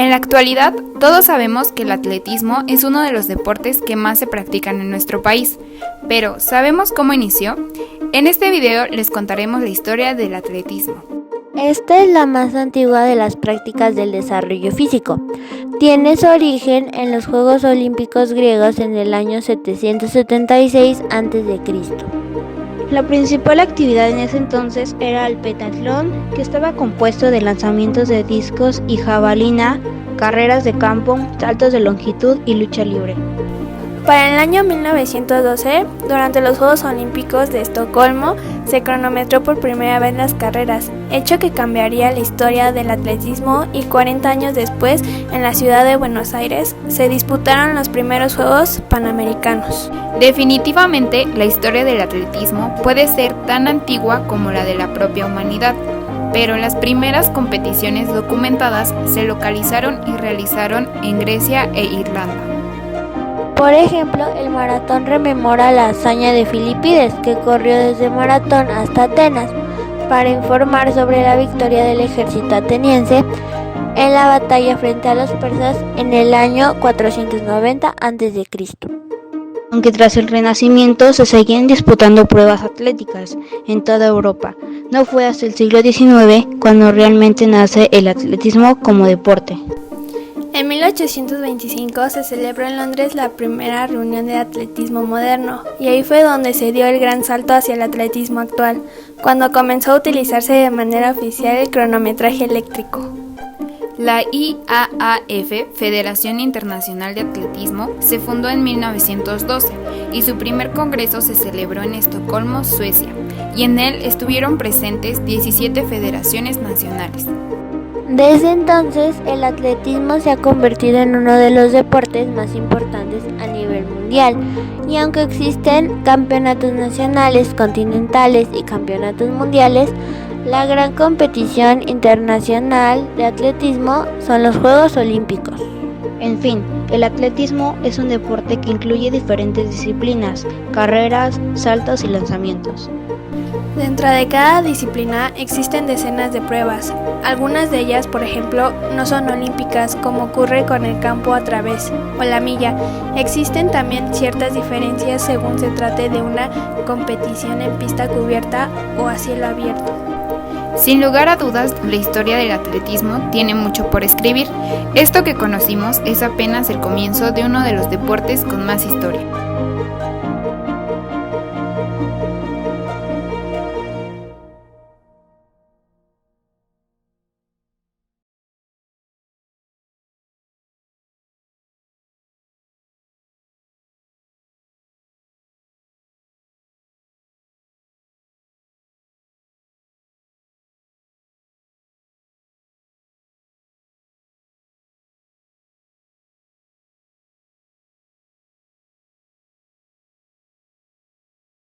En la actualidad, todos sabemos que el atletismo es uno de los deportes que más se practican en nuestro país, pero ¿sabemos cómo inició? En este video les contaremos la historia del atletismo. Esta es la más antigua de las prácticas del desarrollo físico. Tiene su origen en los Juegos Olímpicos griegos en el año 776 a.C. La principal actividad en ese entonces era el pentatlón, que estaba compuesto de lanzamientos de discos y jabalina, carreras de campo, saltos de longitud y lucha libre. Para el año 1912, durante los Juegos Olímpicos de Estocolmo, se cronometró por primera vez las carreras, hecho que cambiaría la historia del atletismo, y 40 años después, en la ciudad de Buenos Aires, se disputaron los primeros Juegos Panamericanos. Definitivamente, la historia del atletismo puede ser tan antigua como la de la propia humanidad, pero las primeras competiciones documentadas se localizaron y realizaron en Grecia e Irlanda. Por ejemplo, el maratón rememora la hazaña de Filipides, que corrió desde Maratón hasta Atenas, para informar sobre la victoria del ejército ateniense en la batalla frente a los persas en el año 490 a.C. Aunque tras el Renacimiento se seguían disputando pruebas atléticas en toda Europa, no fue hasta el siglo XIX cuando realmente nace el atletismo como deporte. En 1825 se celebró en Londres la primera reunión de atletismo moderno, y ahí fue donde se dio el gran salto hacia el atletismo actual, cuando comenzó a utilizarse de manera oficial el cronometraje eléctrico. La IAAF, Federación Internacional de Atletismo, se fundó en 1912 y su primer congreso se celebró en Estocolmo, Suecia, y en él estuvieron presentes 17 federaciones nacionales. Desde entonces, el atletismo se ha convertido en uno de los deportes más importantes a nivel mundial, y aunque existen campeonatos nacionales, continentales y campeonatos mundiales, la gran competición internacional de atletismo son los Juegos Olímpicos. En fin, el atletismo es un deporte que incluye diferentes disciplinas, carreras, saltos y lanzamientos. Dentro de cada disciplina existen decenas de pruebas. Algunas de ellas, por ejemplo, no son olímpicas, como ocurre con el campo a través o la milla. Existen también ciertas diferencias según se trate de una competición en pista cubierta o a cielo abierto. Sin lugar a dudas, la historia del atletismo tiene mucho por escribir. Esto que conocimos es apenas el comienzo de uno de los deportes con más historia.